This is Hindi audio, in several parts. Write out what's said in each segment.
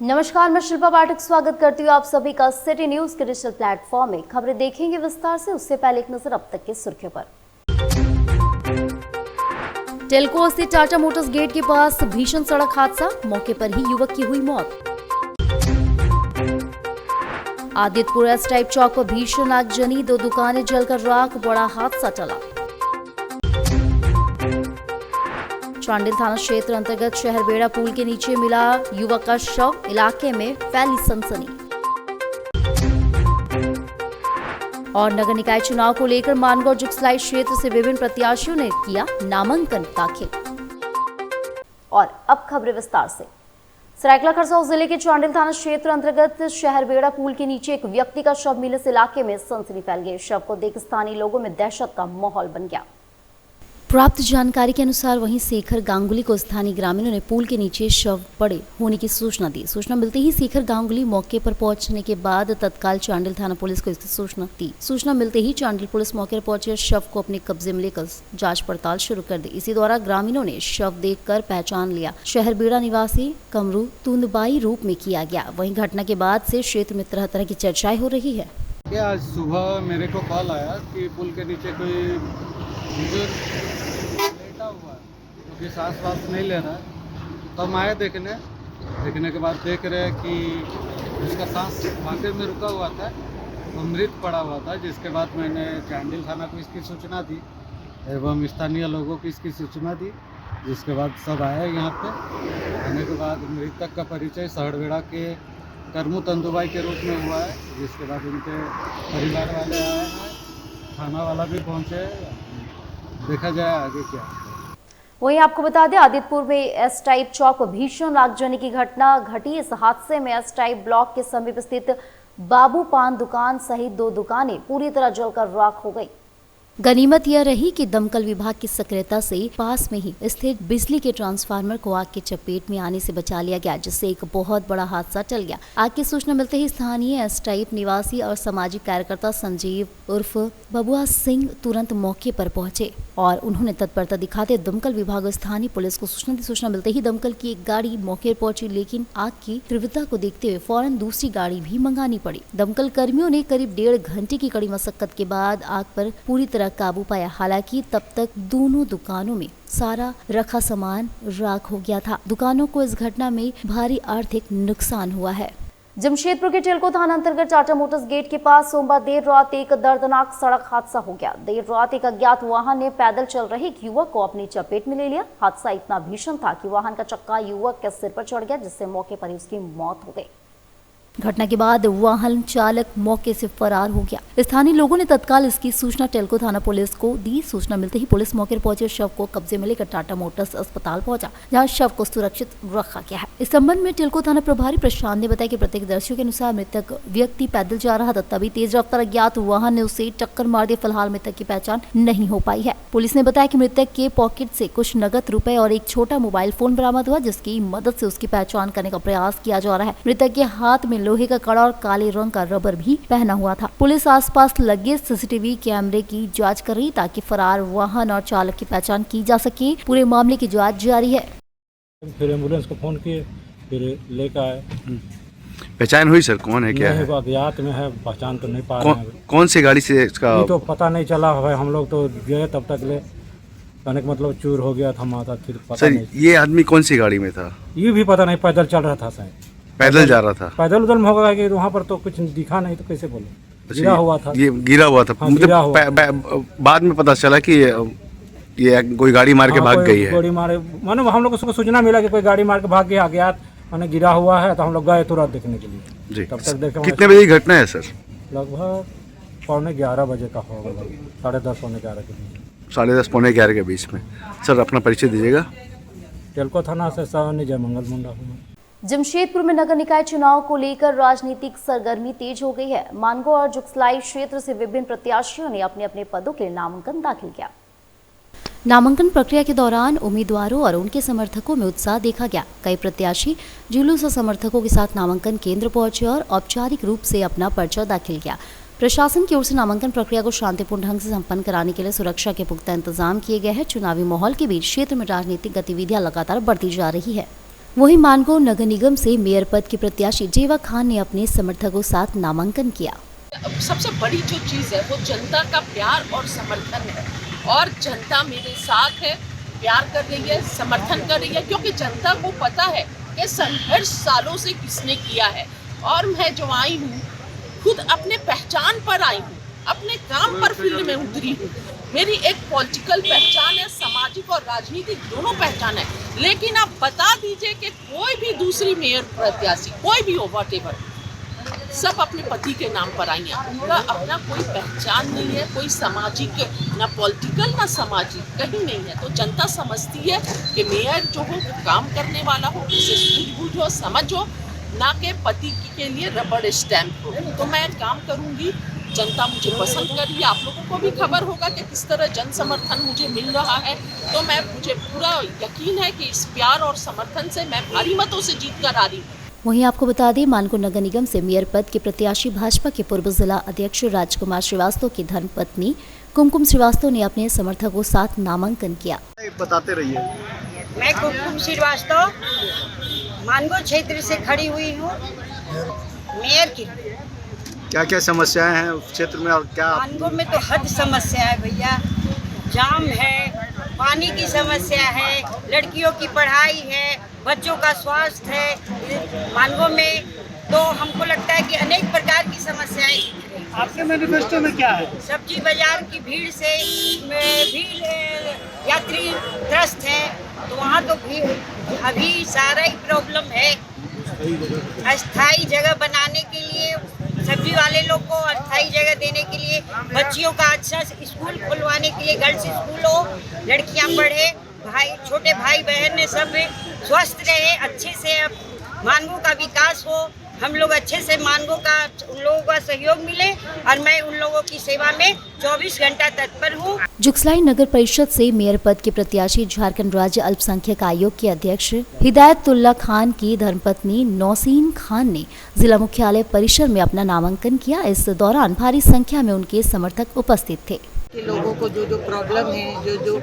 नमस्कार, मैं शिल्पा पाठक स्वागत करती हूँ आप सभी का सिटी न्यूज के डिजिटल प्लेटफॉर्म में। खबरें देखेंगे विस्तार से, उससे पहले एक नजर अब तक की सुर्खियों पर। टेल्को से टाटा मोटर्स गेट के पास भीषण सड़क हादसा, मौके पर ही युवक की हुई मौत। आदित्यपुर एस टाइप चौक पर भीषण आगजनी, 2 दुकानें जलकर राख, बड़ा हादसा टला। चांडिल थाना क्षेत्र अंतर्गत शहरबेड़ा पुल के नीचे मिला युवक का शव, इलाके में फैली सनसनी। और नगर निकाय चुनाव को लेकर मानगौर जुगसलाई क्षेत्र से विभिन्न प्रत्याशियों ने किया नामांकन दाखिल। और अब खबरें विस्तार से। सरायकेला खरसावां जिले के चांडिल थाना क्षेत्र अंतर्गत शहरबेड़ा पुल के नीचे एक व्यक्ति का शव मिलने से इलाके में सनसनी फैल गई। शव को देख स्थानीय लोगों में दहशत का माहौल बन गया। प्राप्त जानकारी के अनुसार वहीं शेखर गांगुली को स्थानीय ग्रामीणों ने पुल के नीचे शव पड़े होने की सूचना दी। सूचना मिलते ही शेखर गांगुली मौके पर पहुंचने के बाद तत्काल चांडिल थाना पुलिस को इसकी सूचना दी। सूचना मिलते ही चांडिल पुलिस मौके पर पहुंचे शव को अपने कब्जे में लेकर जांच पड़ताल शुरू कर दी। इसी दौरान ग्रामीणों ने शव देखकर पहचान लिया, शहरबेड़ा निवासी कमरू तुंदबाई रूप में किया गया। वहीं घटना के बाद से क्षेत्र में तरह तरह की चर्चाएं हो रही है। आज सुबह मेरे को कॉल आया कि पुल के नीचे कोई बुजुर्ग लेटा हुआ है, क्योंकि सांस वास नहीं ले रहा है। तो हम आए देखने के बाद देख रहे हैं कि उसका सांस वाकई में रुका हुआ था, वो मृत पड़ा हुआ था। जिसके बाद मैंने चांडिल थाना को इसकी सूचना दी एवं स्थानीय लोगों को इसकी सूचना दी। जिसके बाद सब आए यहाँ पे। आने के बाद मृतक का परिचय शहरबेड़ा के करमू तंदुबाई के रूप में हुआ है। जिसके बाद उनके परिवार वाले आए हैं, थाना वाला भी पहुँचे, देखा जाए आगे क्या। वहीं आपको बता दें, आदित्यपुर में एस टाइप चौक पर भीषण आगजनी की घटना घटी। इस हादसे में एस टाइप ब्लॉक के समीप स्थित बाबू पान दुकान सहित 2 दुकानें पूरी तरह जलकर राख हो गई। गनीमत यह रही कि दमकल विभाग की सक्रियता से पास में ही स्थित बिजली के ट्रांसफार्मर को आग की चपेट में आने से बचा लिया गया, जिससे एक बहुत बड़ा हादसा टल गया। आग की सूचना मिलते ही स्थानीय एस टाइप निवासी और सामाजिक कार्यकर्ता संजीव उर्फ बबुआ सिंह तुरंत मौके पर पहुंचे और उन्होंने तत्परता दिखाते दमकल विभाग और स्थानीय पुलिस को सूचना दी। सूचना मिलते ही दमकल की एक गाड़ी मौके पर पहुंची, लेकिन आग की तीव्रता को देखते हुए फौरन दूसरी गाड़ी भी मंगानी पड़ी। दमकल कर्मियों ने करीब 1.5 घंटे की कड़ी मशक्कत के बाद आग पर पूरी तरह काबू पाया। हालांकि तब तक दोनों दुकानों में सारा रखा सामान राख हो गया था। दुकानों को इस घटना में भारी आर्थिक नुकसान हुआ है। जमशेदपुर के टेल्को थाना अंतर्गत टाटा मोटर्स गेट के पास सोमवार देर रात एक दर्दनाक सड़क हादसा हो गया। देर रात एक अज्ञात वाहन ने पैदल चल रहे एक युवक को अपनी चपेट में ले लिया। हादसा इतना भीषण था कि वाहन का चक्का युवक के सिर पर चढ़ गया, जिससे मौके पर ही उसकी मौत हो गई। घटना के बाद वाहन चालक मौके से फरार हो गया। स्थानीय लोगों ने तत्काल इसकी सूचना टेल्को थाना पुलिस को दी। सूचना मिलते ही पुलिस मौके पर पहुंचे, शव को कब्जे में लेकर टाटा मोटर्स अस्पताल पहुंचा, जहां शव को सुरक्षित रखा गया है। इस संबंध में टेल्को थाना प्रभारी प्रशांत ने बताया कि प्रत्यक्षदर्शियों के अनुसार मृतक व्यक्ति पैदल जा रहा था, तभी तेज रफ्तार अज्ञात वाहन ने उसे टक्कर मार दी। फिलहाल मृतक की पहचान नहीं हो पाई है। पुलिस ने बताया कि मृतक के पॉकेट से कुछ नगद रुपए और एक छोटा मोबाइल फोन बरामद हुआ, जिसकी मदद से उसकी पहचान करने का प्रयास किया जा रहा है। मृतक के हाथ में लोहे का कड़ा और काले रंग का रबर भी पहना हुआ था। पुलिस आसपास लगे सीसीटीवी कैमरे की जांच कर रही, ताकि फरार वाहन और चालक की पहचान की जा सके। पूरे मामले की जांच जारी है। फिर एम्बुलेंस को फोन किए, फिर लेकर आए। पहचान हुई सर, कौन है, क्या है? अज्ञात में है, पहचान तो नहीं पा रहे हैं। कौन सी गाड़ी से इसका? ये तो पता नहीं चला है। हम लोग तो गए तब तक ले, कहने का मतलब चूर हो गया था माता। फिर पता सर, नहीं ये आदमी कौन सी गाड़ी में था? ये भी पता नहीं, पैदल चल रहा था शायद। पैदल जा रहा था? पैदल उधर में होगा कि वहाँ पर तो कुछ दिखा नहीं, तो कैसे बोले। गिरा हुआ था। ये गिरा हुआ था। हाँ, मतलब बाद में पता चला कि ये कोई गाड़ी मार के भाग गई है। गाड़ी मारे माने हम लोग को सूचना मिला कि कोई गाड़ी मार के भाग गया अज्ञात, माने गिरा हुआ है। तो हम लोग गए तुरंत देखने के लिए। जी। तब तक देखे। कितने बजे की घटना है सर? लगभग 11:15 बजे का होगा, 10:30 पौने 11 के बीच। 10:30 पौने 11 के बीच में। सर, अपना परिचय दीजिएगा। टेल्को थाना से सावनी जय मंगल मुंडा हूँ। जमशेदपुर में नगर निकाय चुनाव को लेकर राजनीतिक सरगर्मी तेज हो गई है। मानगो और जुगसलाई क्षेत्र से विभिन्न प्रत्याशियों ने अपने अपने पदों के लिए नामांकन दाखिल किया। नामांकन प्रक्रिया के दौरान उम्मीदवारों और उनके समर्थकों में उत्साह देखा गया। कई प्रत्याशी जुलूस और समर्थकों के साथ नामांकन केंद्र पहुंचे और औपचारिक रूप से अपना पर्चा दाखिल किया। प्रशासन की ओर से नामांकन प्रक्रिया को शांतिपूर्ण ढंग से संपन्न कराने के लिए सुरक्षा के पुख्ता इंतजाम किए गए हैं। चुनावी माहौल के बीच क्षेत्र में राजनीतिक गतिविधियां लगातार बढ़ती जा रही है। वहीं मानगो नगर निगम से मेयर पद के प्रत्याशी जेवा खान ने अपने समर्थकों के साथ नामांकन किया। सबसे बड़ी जो चीज़ है वो जनता का प्यार और समर्थन है, और जनता मेरे साथ है, प्यार कर रही है, समर्थन कर रही है, क्योंकि जनता को पता है कि संघर्ष सालों से किसने किया है। और मैं जो आई हूँ खुद अपने पहचान पर आई हूँ, अपने काम पर फील्ड में उतरी हूँ। मेरी एक पॉलिटिकल पहचान है, सामाजिक और राजनीतिक दोनों पहचान है। लेकिन आप बता दीजिए कि कोई भी दूसरी मेयर प्रत्याशी, कोई भी हो, व्हाटएवर, सब अपने पति के नाम पर आई हैं। उनका अपना कोई पहचान नहीं है, कोई सामाजिक, ना पॉलिटिकल ना सामाजिक, कहीं नहीं है। तो जनता समझती है कि मेयर जो हो वो काम करने वाला हो, उसे सूझबूझ हो, समझ हो, ना कि पति के लिए रबड़ स्टैम्प हो। तो मैं काम करूंगी, जनता मुझे पसंद कर रही है। आप लोगों को भी खबर होगा कि किस तरह जन समर्थन मुझे मिल रहा है। तो मुझे पूरा यकीन है कि इस प्यार और समर्थन से मैं भारी मतों से जीत कर आ रही हूँ। वहीं आपको बता दें, मानगो नगर निगम से मेयर पद के प्रत्याशी भाजपा के पूर्व जिला अध्यक्ष राजकुमार श्रीवास्तव की धर्मपत्नी कुमकुम श्रीवास्तव ने अपने समर्थकों के साथ नामांकन किया। बताते रहिए। मैं कुमकुम श्रीवास्तव मानगो क्षेत्र से खड़ी हुई हूँ मेयर की। क्या क्या समस्याएं हैं उस क्षेत्र में और क्या? मानगो में तो हद समस्या है भैया, जाम है, पानी की समस्या है, लड़कियों की पढ़ाई है, बच्चों का स्वास्थ्य है। मानगो में तो हमको लगता है कि अनेक प्रकार की समस्याएं। आपके मैनिफेस्टो में क्या है? सब्जी बाजार की भीड़ से भीड़ यात्री त्रस्त है, तो वहाँ तो अभी सारा ही प्रॉब्लम है। अस्थाई जगह बनाने के लिए, सब्जी वाले लोग को अस्थाई जगह देने के लिए, बच्चियों का अच्छा स्कूल खुलवाने के लिए, गर्ल्स स्कूल हो, लड़कियाँ पढ़े, भाई छोटे भाई बहन सब स्वस्थ रहे, अच्छे से अब मानगो का विकास हो, हम लोग अच्छे से मानगो का उन लोगों का सहयोग मिले, और मैं उन लोगों की सेवा में 24 घंटा तत्पर हूँ। जुगसलाई नगर परिषद से मेयर पद के प्रत्याशी झारखंड राज्य अल्पसंख्यक आयोग के अध्यक्ष हिदायतुल्लाह खान की धर्मपत्नी नौसीन खान ने जिला मुख्यालय परिसर में अपना नामांकन किया। इस दौरान भारी संख्या में उनके समर्थक उपस्थित थे। कि लोगों को जो प्रॉब्लम है, जो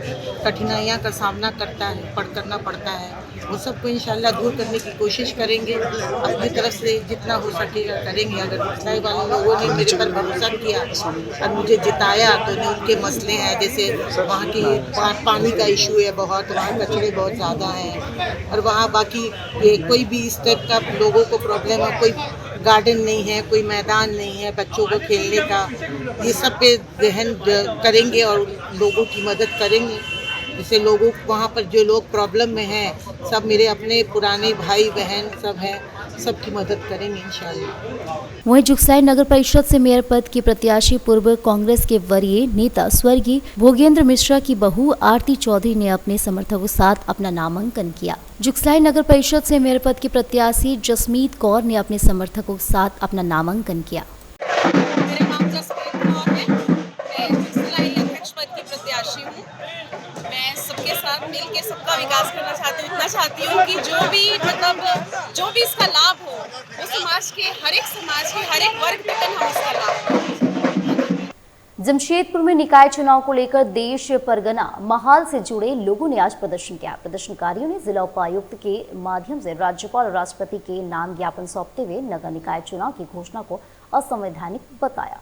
कठिनाइयाँ का सामना करना पड़ता है, वो सबको इंशाल्लाह दूर करने की कोशिश करेंगे। अपनी तरफ से जितना हो सकेगा करेंगे। अगर जुगसलाई वाले लोगों ने मेरे पर भरोसा किया और मुझे जिताया, तो जो उनके मसले हैं, जैसे वहाँ की पानी का इशू है बहुत, वहाँ कचरे बहुत ज़्यादा हैं, और वहाँ बाकी कोई भी इस टाइप का लोगों को प्रॉब्लम है, कोई गार्डन नहीं है, कोई मैदान नहीं है बच्चों को खेलने का, ये सब पे ध्यान करेंगे और लोगों की मदद करेंगे। जैसे लोगों वहाँ पर जो लोग प्रॉब्लम में हैं, सब मेरे अपने पुराने भाई बहन सब हैं, सबकी मदद करेंगे इंशाल्लाह। वहीं जुगसलाई नगर परिषद से मेयर पद की प्रत्याशी पूर्व कांग्रेस के वरीय नेता स्वर्गीय भोगेंद्र मिश्रा की बहू आरती चौधरी ने अपने समर्थकों के साथ अपना नामांकन किया। जुगसलाई नगर परिषद से मेयर पद की प्रत्याशी जसमीत कौर ने अपने समर्थकों के साथ अपना नामांकन किया। मेरा नाम जसमीत कौर है, मैं जुगसलाई अध्यक्ष पद की प्रत्याशी हूँ। मैं सबके साथ मिल के सबका विकास करना चाहती हूँ। इतना चाहती हूँ कि जो भी इसका लाभ हो, वो समाज के हर एक वर्ग तक हम इसका लाभ हो। जमशेदपुर में निकाय चुनाव को लेकर देश परगना महाल से जुड़े लोगों ने आज प्रदर्शन किया। प्रदर्शनकारियों ने जिला उपायुक्त के माध्यम से राज्यपाल और राष्ट्रपति के नाम ज्ञापन सौंपते हुए नगर निकाय चुनाव की घोषणा को असंवैधानिक बताया।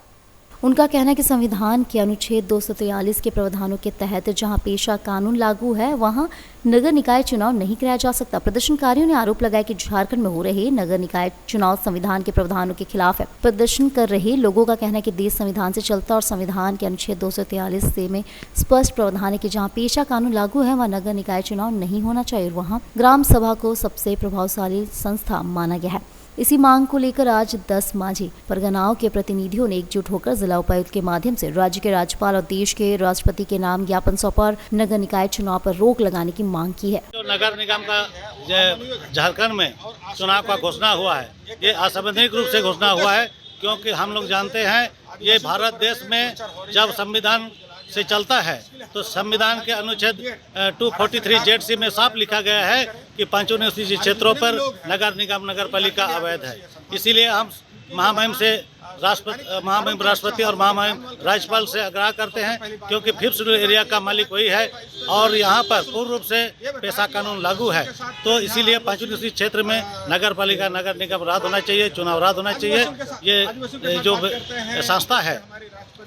उनका कहना है कि संविधान के अनुच्छेद 243 के प्रावधानों के तहत जहां पेशा कानून लागू है, वहां नगर निकाय चुनाव नहीं कराया जा सकता। प्रदर्शनकारियों ने आरोप लगाया कि झारखंड में हो रहे नगर निकाय चुनाव संविधान के प्रावधानों के खिलाफ है। प्रदर्शन कर रहे लोगों का कहना है कि देश संविधान से चलता और संविधान के अनुच्छेद 243 से में स्पष्ट प्रावधान है कि जहाँ पेशा कानून लागू है वहाँ नगर निकाय चुनाव नहीं होना चाहिए। वहाँ ग्राम सभा को सबसे प्रभावशाली संस्था माना गया है। इसी मांग को लेकर आज 10 माझी परगनाओं के प्रतिनिधियों ने एकजुट होकर जिला उपायुक्त के माध्यम से राज्य के राज्यपाल और देश के राष्ट्रपति के नाम ज्ञापन सौंपा और नगर निकाय चुनाव पर रोक लगाने की मांग की है। जो नगर निगम का झारखंड में चुनाव का घोषणा हुआ है, ये असंवैधानिक रूप से घोषणा हुआ है, क्योंकि हम लोग जानते हैं ये भारत देश में जब संविधान से चलता है तो संविधान के अनुच्छेद 243(j) में साफ लिखा गया है कि 549 क्षेत्रों पर नगर निगम नगर पालिका अवैध है। इसीलिए हम महामहिम से महामहिम राष्ट्रपति और महामहिम राज्यपाल से आग्रह करते हैं, क्योंकि 5th शेड्यूल एरिया का मालिक वही है और यहाँ पर पूर्ण रूप से पेशा कानून लागू है। तो इसीलिए 5वीं क्षेत्र में नगर पालिका नगर निगम रद्द होना चाहिए, चुनाव रद्द होना चाहिए। ये जो संस्था है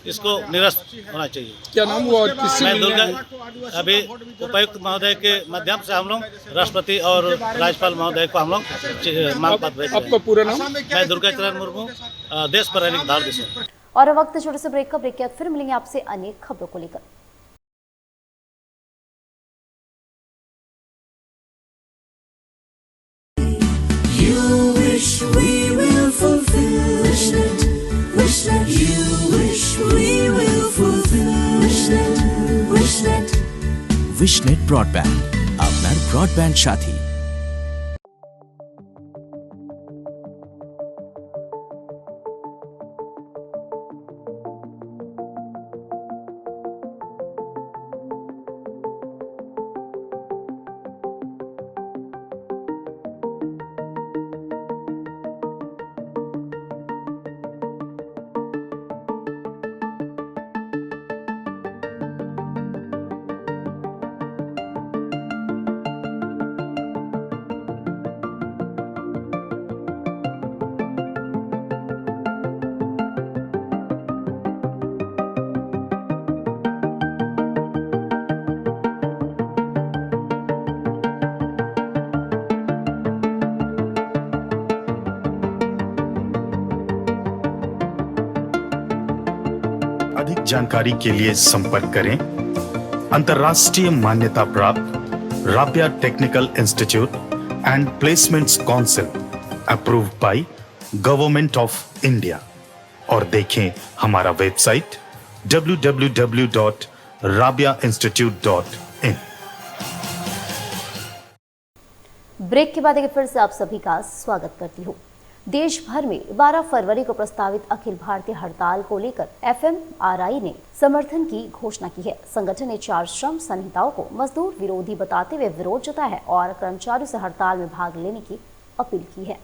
इसको निरस्त होना चाहिए। क्या नाम हुआ और किससे मैं मिलने आए? अभी उपायुक्त महोदय के माध्यम से हम लोग राष्ट्रपति और राज्यपाल महोदय को हम लोग मांग पत्र भेज रहे हैं। आपका पूरा नाम? मैं दुर्गा चरण मुर्मू, देश पर दैनिक धार दिशा। और अब वक्त छोटे से ब्रेक का। ब्रेक के बाद फिर मिलेंगे आपसे अनेक खबरों को लेकर। विशनेट ब्रॉडबैंड, আপনার ব্রডব্যান্ড সাথী। अधिक जानकारी के लिए संपर्क करें अंतर्राष्ट्रीय मान्यता प्राप्त Rabia technical institute and placements council approved by government of India और देखें हमारा वेबसाइट www.rabiainstitute.in। ब्रेक के बाद एक फिर से आप सभी का स्वागत करती हूँ। देश भर में 12 फरवरी को प्रस्तावित अखिल भारतीय हड़ताल को लेकर FMRI ने समर्थन की घोषणा की है। संगठन ने 4 श्रम संहिताओं को मजदूर विरोधी बताते हुए विरोध जताया है और कर्मचारियों से हड़ताल में भाग लेने की अपील की है।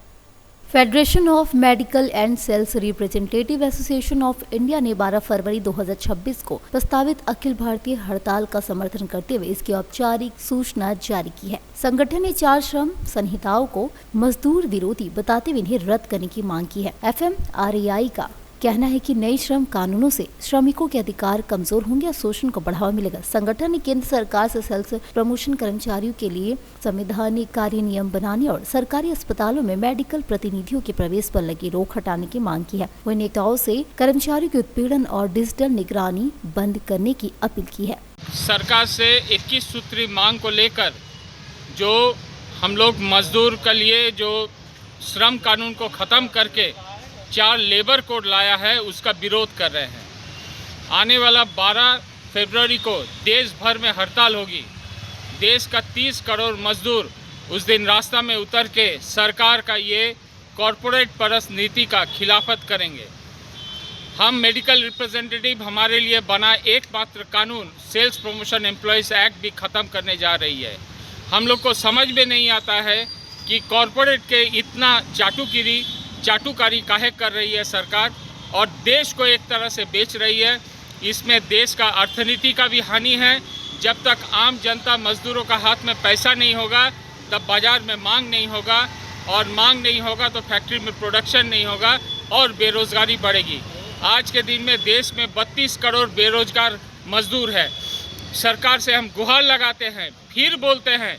Federation of Medical and Sales Representative Association of India ने 12 फरवरी 2026 को प्रस्तावित अखिल भारतीय हड़ताल का समर्थन करते हुए इसकी औपचारिक सूचना जारी की है। संगठन ने 4 श्रम संहिताओं को मजदूर विरोधी बताते हुए इन्हें रद्द करने की मांग की है। FMRI का कहना है कि नए श्रम कानूनों से श्रमिकों के अधिकार कमजोर होंगे और शोषण को बढ़ावा मिलेगा। संगठन ने केंद्र सरकार से सेल्स प्रमोशन कर्मचारियों के लिए संवैधानिक कार्य नियम बनाने और सरकारी अस्पतालों में मेडिकल प्रतिनिधियों के प्रवेश पर लगी रोक हटाने की मांग की है। वहीं नेताओं से कर्मचारियों के उत्पीड़न और डिजिटल निगरानी बंद करने की अपील की है। सरकार से 21 सूत्री मांग को लेकर जो हम लोग मजदूर के लिए जो श्रम कानून को खत्म करके 4 लेबर कोड लाया है उसका विरोध कर रहे हैं। आने वाला 12 फरवरी को देश भर में हड़ताल होगी। देश का 30 करोड़ मजदूर उस दिन रास्ता में उतर के सरकार का ये कॉरपोरेट परस्त नीति का खिलाफत करेंगे। हम मेडिकल रिप्रेजेंटेटिव हमारे लिए बना एकमात्र कानून सेल्स प्रमोशन एम्प्लॉयज़ एक्ट भी ख़त्म करने जा रही है। हम लोग को समझ में नहीं आता है कि कॉरपोरेट के इतना चाटुकारी काहे कर रही है सरकार और देश को एक तरह से बेच रही है। इसमें देश का अर्थनीति का भी हानि है। जब तक आम जनता मजदूरों का हाथ में पैसा नहीं होगा तब बाज़ार में मांग नहीं होगा और मांग नहीं होगा तो फैक्ट्री में प्रोडक्शन नहीं होगा और बेरोज़गारी बढ़ेगी। आज के दिन में देश में 32 करोड़ बेरोजगार मजदूर है। सरकार से हम गुहार लगाते हैं, फिर बोलते हैं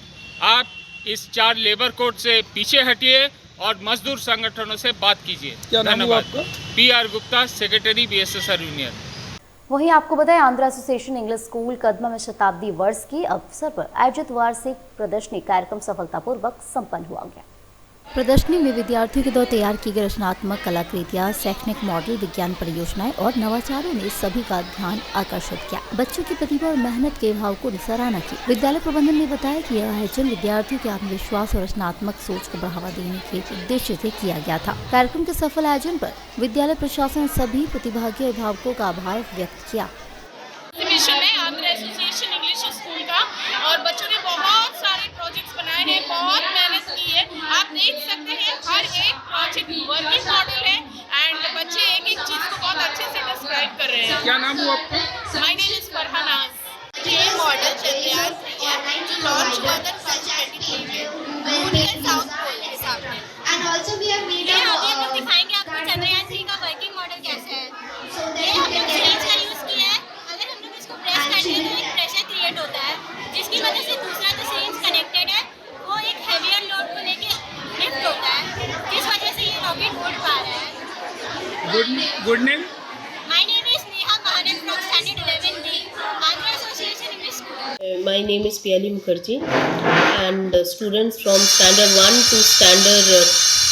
आप इस 4 लेबर कोड से पीछे हटिए और मजदूर संगठनों से बात कीजिए। धन्यवाद। PR Gupta, secretary BSSR union. वहीं आपको बताएं Andhra association English school Kadma में शताब्दी वर्ष के अवसर पर आयोजित वार्षिक प्रदर्शनी कार्यक्रम सफलतापूर्वक संपन्न हुआ गया। प्रदर्शनी में विद्यार्थियों के द्वारा तैयार की गई रचनात्मक कलाकृतियां, शैक्षणिक मॉडल, विज्ञान परियोजनाएं और नवाचारों ने सभी का ध्यान आकर्षित किया। बच्चों की प्रतिभा और मेहनत के भाव को सराहना की। विद्यालय प्रबंधन ने बताया कि यह आयोजन विद्यार्थियों के आत्मविश्वास और रचनात्मक सोच को बढ़ावा देने के उद्देश्य से किया गया था। कार्यक्रम के सफल आयोजन पर विद्यालय प्रशासन ने सभी प्रतिभागी और अभिभावकों का आभार व्यक्त किया। आंध्र एसोसिएशन इंग्लिश स्कूल का और बच्चों ने बहुत सारे प्रोजेक्ट्स बनाए हैं, बहुत मेहनत की है। आप देख सकते हैं हर एक प्रोजेक्ट वर्किंग मॉडल है एंड बच्चे एक एक प्रोवाइड कर रहे हैं। क्या नाम हुआ आपका? My name is Farhanaz. ये मॉडल चंद्रयान 3 है जो लॉन्च हुआ था 2023 में मून के साउथ पोल के सामने। ये अभी हम लोग दिखाएंगे आपको चंद्रयान 3 का वर्किंग मॉडल कैसे है। ये हम लोग सिरिंज का यूज़ किया है। अगर हम लोग इसको प्रेस करते हैं तो एक प्रेशर क्रिएट होता है जिसकी वजह से दूसरा जो सिरिंज कनेक्टेड है वो एक हैवियर लोड को लेके लिफ्ट होता है, जिस वजह से ये रॉकेट उड़ पा रहा है। Good name? My name is Neha Mahanan from standard 11D, Andhra association English school. My name is Piyali Mukherjee and students from standard 1 to standard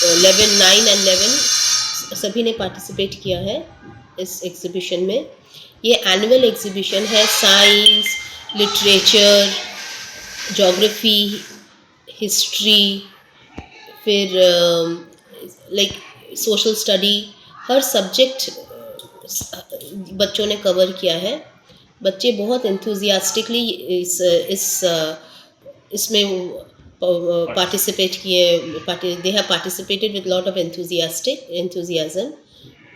11, 9 and 11 सभी ने पार्टिसिपेट किया है इस एग्जीबिशन में। ये एनुअल एग्जीबिशन है। साइंस, लिटरेचर, ज्योग्राफी, हिस्ट्री, फिर लाइक सोशल स्टडी, हर सब्जेक्ट बच्चों ने कवर किया है। बच्चे बहुत एंथुजियास्टिकली इसमें पार्टिसिपेट किए। They have participated with lot of enthusiasm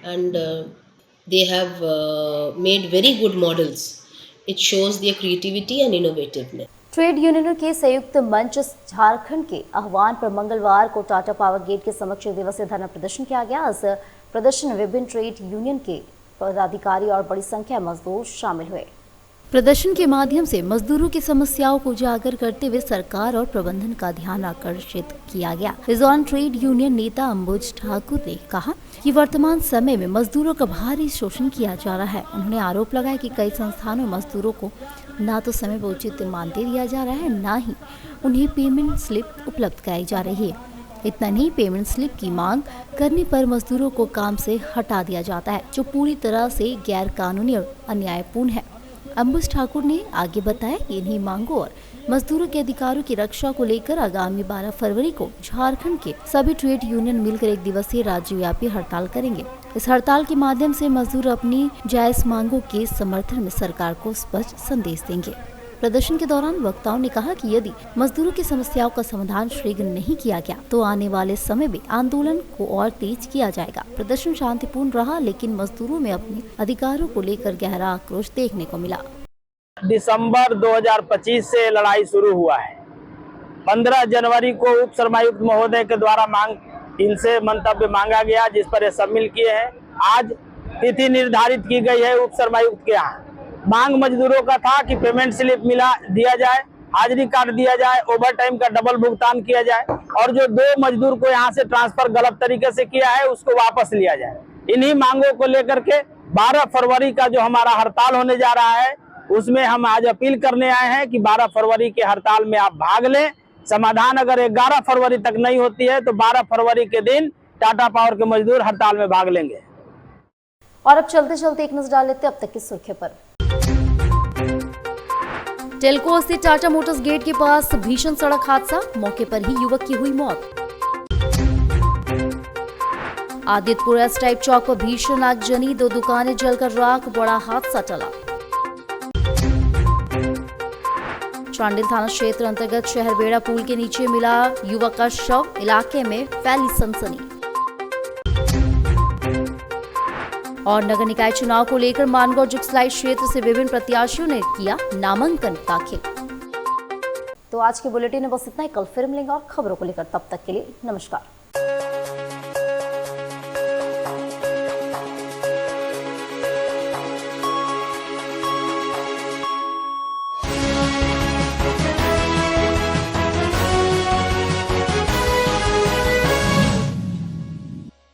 and they have made very good models. It shows their creativity and innovativeness. Trade यूनियनों के संयुक्त मंच झारखंड के आह्वान पर मंगलवार को टाटा पावर गेट के समक्ष एक दिवसीय धरना प्रदर्शन किया गया। इस प्रदर्शन में विभिन्न ट्रेड यूनियन के पदाधिकारी और बड़ी संख्या में मजदूर शामिल हुए। प्रदर्शन के माध्यम से मजदूरों की समस्याओं को उजागर करते हुए सरकार और प्रबंधन का ध्यान आकर्षित किया गया। इस दौरान ट्रेड यूनियन नेता अंबुज ठाकुर ने कहा कि वर्तमान समय में मजदूरों का भारी शोषण किया जा रहा है। उन्होंने आरोप लगाया कि कई संस्थानों में मजदूरों को न तो समय पर उचित मानदेय दिया जा रहा है, न ही उन्हें पेमेंट स्लिप उपलब्ध कराई जा रही है। इतना नहीं, पेमेंट स्लिप की मांग करने पर मजदूरों को काम से हटा दिया जाता है, जो पूरी तरह से गैर कानूनी और अन्यायपूर्ण है। अंबुज ठाकुर ने आगे बताया कि इन्हीं मांगों और मजदूरों के अधिकारों की रक्षा को लेकर आगामी 12 फरवरी को झारखंड के सभी ट्रेड यूनियन मिलकर एक दिवसीय राज्यव्यापी हड़ताल करेंगे। इस हड़ताल के माध्यम से मजदूर अपनी जायज मांगों के समर्थन में सरकार को स्पष्ट संदेश देंगे। प्रदर्शन के दौरान वक्ताओं ने कहा कि यदि मजदूरों की समस्याओं का समाधान शीघ्र नहीं किया गया तो आने वाले समय में आंदोलन को और तेज किया जाएगा। प्रदर्शन शांतिपूर्ण रहा, लेकिन मजदूरों में अपने अधिकारों को लेकर गहरा आक्रोश देखने को मिला। दिसंबर 2025 से लड़ाई शुरू हुआ है। 15 जनवरी को उप श्रमायुक्त महोदय के द्वारा इनसे मंतव्य मांगा गया, जिस पर ये सम्मिल किए हैं। आज तिथि निर्धारित की गई है उप श्रमायुक्त के यहाँ। मांग मजदूरों का था कि पेमेंट स्लिप दिया जाए, हाजिरी कार्ड दिया जाए, ओवर टाइम का डबल भुगतान किया जाए, और जो 2 मजदूर को यहाँ से ट्रांसफर गलत तरीके से किया है उसको वापस लिया जाए। इन्हीं मांगों को लेकर के 12 फरवरी का जो हमारा हड़ताल होने जा रहा है, उसमें हम आज अपील करने आए हैं कि 12 फरवरी के हड़ताल में आप भाग लें। समाधान अगर 11 फरवरी तक नहीं होती है तो 12 फरवरी के दिन टाटा पावर के मजदूर हड़ताल में भाग लेंगे। और अब चलते चलते एक नजर डाल लेते अब तक की सुर्खियों पर। टेल्को स्थित टाटा मोटर्स गेट के पास भीषण सड़क हादसा, मौके पर ही युवक की हुई मौत। आदित्यपुर एस टाइप चौक पर भीषण आगजनी, 2 दुकानें जलकर राख, बड़ा हादसा टला। चांडिल थाना क्षेत्र अंतर्गत शहरबेड़ा पुल के नीचे मिला युवक का शव, इलाके में फैली सनसनी। और नगर निकाय चुनाव को लेकर मानगौर जुगसलाई क्षेत्र से विभिन्न प्रत्याशियों ने किया नामांकन दाखिल। तो आज के बुलेटिन में बस इतना ही। कल फिर मिलेंगे और खबरों को लेकर, तब तक के लिए नमस्कार।